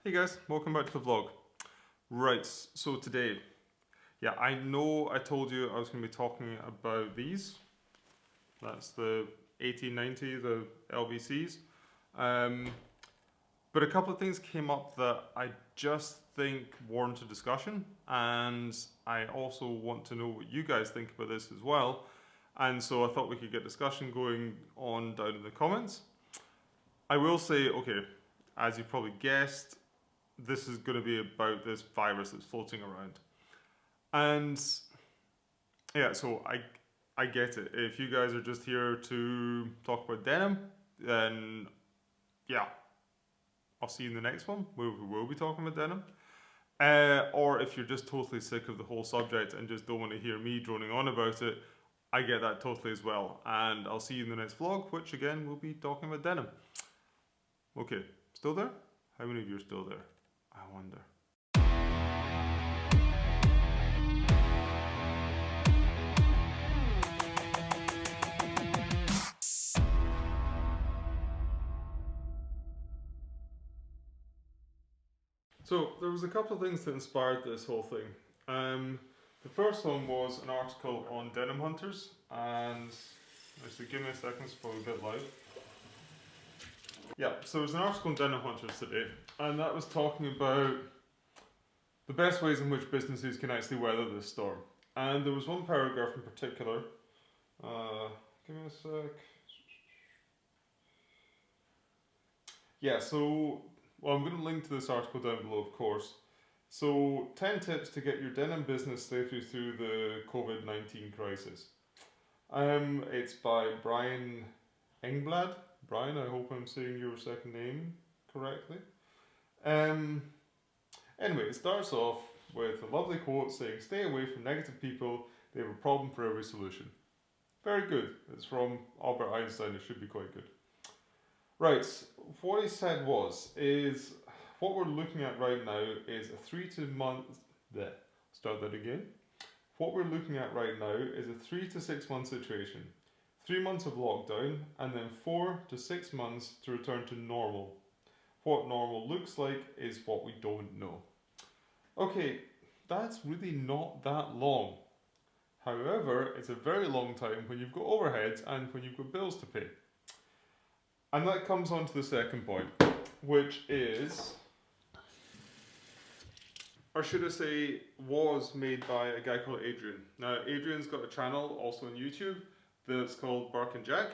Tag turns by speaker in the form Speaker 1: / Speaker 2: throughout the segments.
Speaker 1: Hey guys, welcome back to the vlog. Right, so today, I know I told you I was going to be talking about these. That's the 1890, the LVCs. But a couple of things came up that I just think warrant a discussion, and I also want to know what you guys think about this as well. And so I thought we could get discussion going on down in the comments. I will say, okay, as you probably guessed, this is going to be about this virus that's floating around. And yeah, so I get it. If you guys are just here to talk about denim, then yeah, I'll see you in the next one where we will be talking about denim. Or if you're just totally sick of the whole subject and just don't want to hear me droning on about it, I get that totally as well. And I'll see you in the next vlog, which again we'll be talking about denim. Okay, still there? How many of you are still there? I wonder. So there was a couple of things that inspired this whole thing. The first one was an article on Denimhunters, and actually give me a second, it's probably a bit loud. Yeah, so there's an article on Denimhunters today, and that was talking about the best ways in which businesses can actually weather this storm. And there was one paragraph in particular. Give me a sec. Yeah, so well, I'm going to link to this article down below, of course. So, 10 tips to get your denim business safely through the COVID-19 crisis. It's by Brian Engblad. Brian, I hope I'm saying your second name correctly. Anyway, it starts off with a lovely quote saying, "Stay away from negative people, they have a problem for every solution." Very good. It's from Albert Einstein, it should be quite good. Right, what he said is what we're looking at right now is a 3 to month. Start that again. What we're looking at right now is a 3 to 6 month situation. 3 months of lockdown and then 4 to 6 months to return to normal. What normal looks like is what we don't know. Okay, that's really not that long. However, it's a very long time when you've got overheads and when you've got bills to pay. And that comes on to the second point, which is, or should I say, was made by a guy called Adrian. Now, Adrian's got a channel also on YouTube that's called Bark and Jack.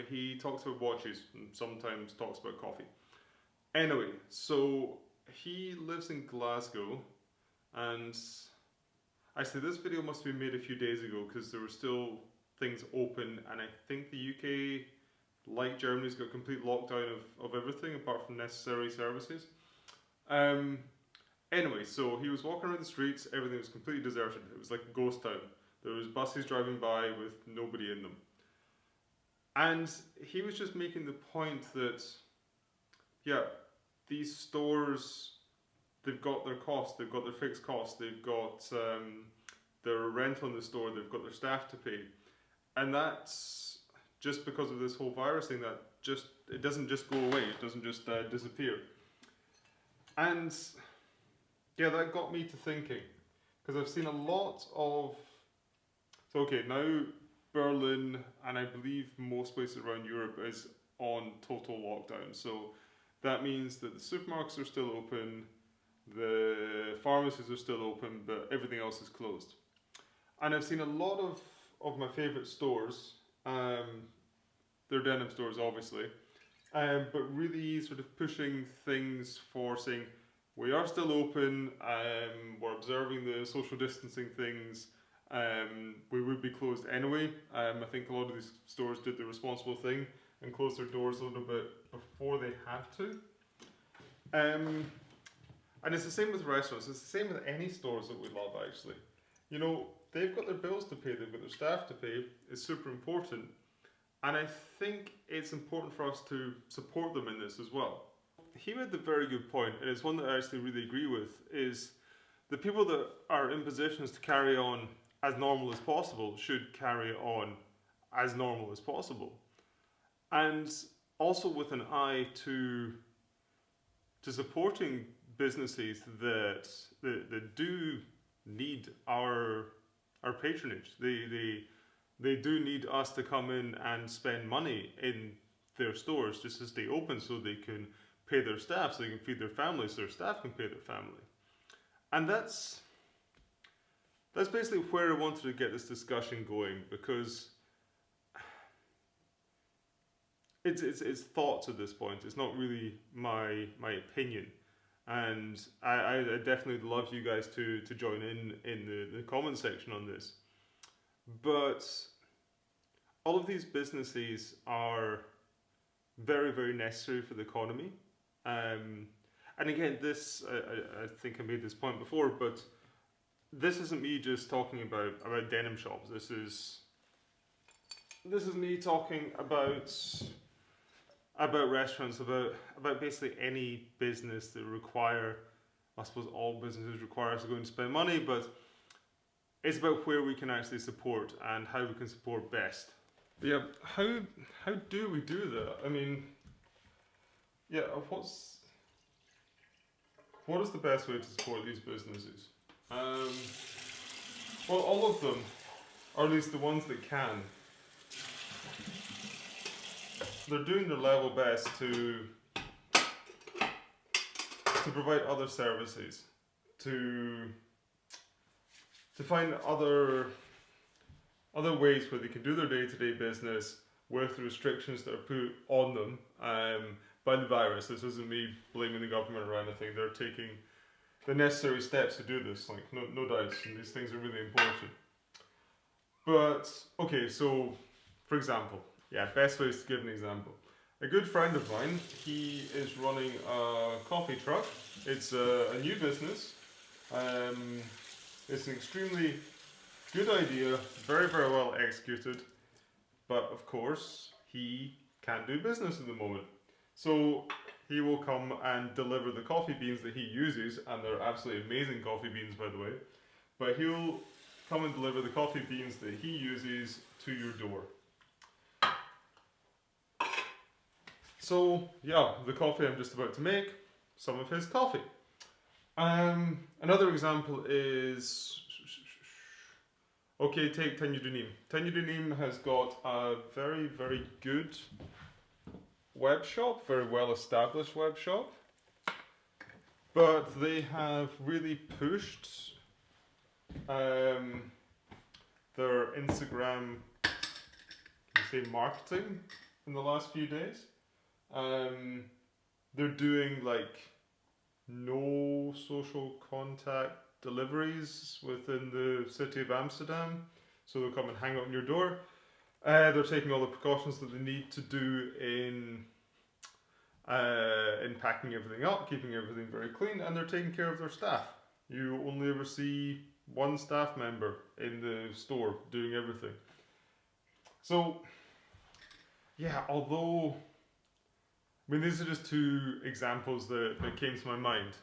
Speaker 1: He talks about watches and sometimes talks about coffee. Anyway, so he lives in Glasgow, and actually this video must have been made a few days ago because there were still things open, and I think the UK, like Germany's got a complete lockdown of everything apart from necessary services. Anyway, so he was walking around the streets, everything was completely deserted. It was like a ghost town. There was buses driving by with nobody in them. And he was just making the point that, yeah, these stores, they've got their costs, they've got their fixed costs, they've got their rent on the store, they've got their staff to pay. And that's just because of this whole virus thing, that it doesn't just go away, it doesn't just disappear. And yeah, that got me to thinking, because I've seen a lot of, so okay, now Berlin and I believe most places around Europe is on total lockdown. So that means that the supermarkets are still open, the pharmacies are still open, but everything else is closed. And I've seen a lot of my favourite stores, they're denim stores obviously, but really sort of pushing things for saying, we are still open, we're observing the social distancing things, we would be closed anyway. I think a lot of these stores did the responsible thing and closed their doors a little bit before they had to. And it's the same with restaurants, it's the same with any stores that we love actually. You know, they've got their bills to pay, they've got their staff to pay, it's super important. And I think it's important for us to support them in this as well. He made the very good point, and it's one that I actually really agree with, is the people that are in positions to carry on as normal as possible should carry on as normal as possible. And also with an eye to to supporting businesses that do need our patronage. They do need us to come in and spend money in their stores just to stay open, so they can pay their staff, so they can feed their families, so their staff can pay their family. And that's basically where I wanted to get this discussion going, because it's thoughts at this point. It's not really my opinion, and I definitely love you guys to join in the comment section on this. But all of these businesses are very, very necessary for the economy. And again, this I think I made this point before, but this isn't me just talking about denim shops. This is me talking about restaurants, about basically any business that require, I suppose all businesses require us to go and spend money, but it's about where we can actually support and how we can support best. But yeah, how do we do that? I mean, yeah, what is the best way to support these businesses? Well, all of them, or at least the ones that can, they're doing their level best to provide other services, to find other ways where they can do their day-to-day business with the restrictions that are put on them by the virus. This isn't me blaming the government or anything. They're taking the necessary steps to do this, like no doubts, and these things are really important. But okay, so for example, yeah, best ways to give an example. A good friend of mine, he is running a coffee truck. It's a new business. It's an extremely good idea, very, very well executed, but of course he can't do business at the moment. So he will come and deliver the coffee beans that he uses, and they're absolutely amazing coffee beans, by the way. But he'll come and deliver the coffee beans that he uses to your door. So yeah, the coffee I'm just about to make, some of his coffee. Another example is, okay, take Denimhunters. Denimhunters has got a very, very good web shop, very well established web shop, but they have really pushed their Instagram, marketing in the last few days. They're doing like no social contact deliveries within the city of Amsterdam, so they'll come and hang out on your door. They're taking all the precautions that they need to do in packing everything up, keeping everything very clean, and they're taking care of their staff. You only ever see one staff member in the store doing everything. So yeah, although, I mean, these are just two examples that came to my mind.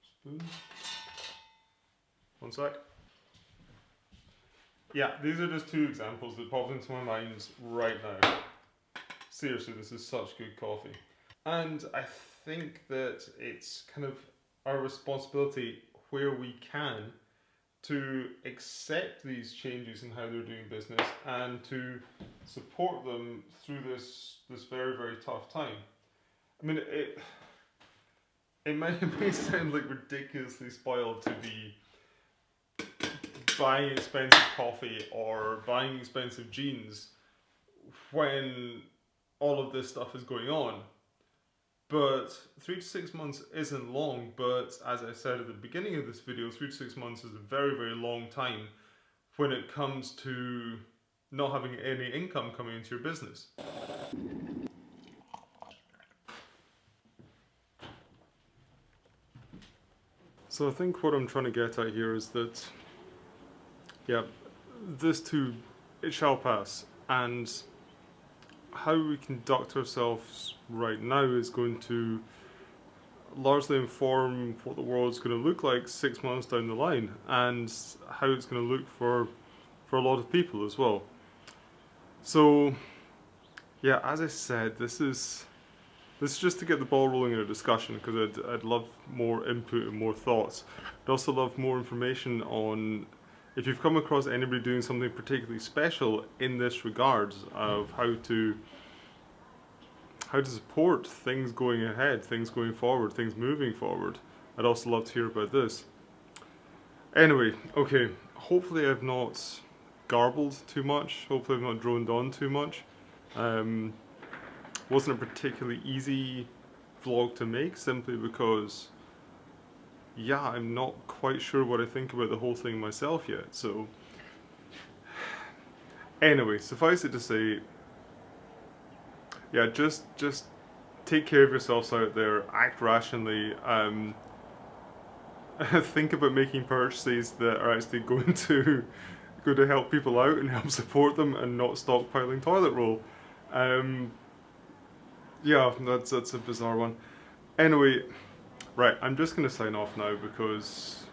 Speaker 1: Spoon? One sec. Yeah, these are just two examples that popped into my mind right now. Seriously, this is such good coffee. And I think that it's kind of our responsibility, where we can, to accept these changes in how they're doing business and to support them through this very, very tough time. I mean, it may sound like ridiculously spoiled to be buying expensive coffee or buying expensive jeans when all of this stuff is going on. But 3 to 6 months isn't long, but as I said at the beginning of this video, 3 to 6 months is a very, very long time when it comes to not having any income coming into your business. So I think what I'm trying to get at here is that, yeah, this too, it shall pass, and how we conduct ourselves right now is going to largely inform what the world's going to look like 6 months down the line, and how it's going to look for a lot of people as well. So yeah, as I said, this is this is just to get the ball rolling in a discussion, because I'd love more input and more thoughts. I'd also love more information on if you've come across anybody doing something particularly special in this regards of how to support things going ahead, things going forward, things moving forward. I'd also love to hear about this. Anyway, okay, hopefully I've not garbled too much, hopefully I've not droned on too much. Wasn't a particularly easy vlog to make, simply because, yeah, I'm not quite sure what I think about the whole thing myself yet, so... Anyway, suffice it to say, yeah, just take care of yourselves out there, act rationally, think about making purchases that are actually going to help people out and help support them, and not stockpiling toilet roll. Yeah, that's a bizarre one. Anyway, right, I'm just going to sign off now, because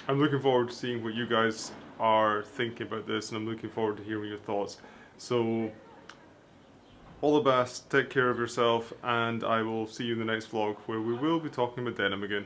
Speaker 1: I'm looking forward to seeing what you guys are thinking about this, and I'm looking forward to hearing your thoughts. So, all the best, take care of yourself, and I will see you in the next vlog, where we will be talking about denim again.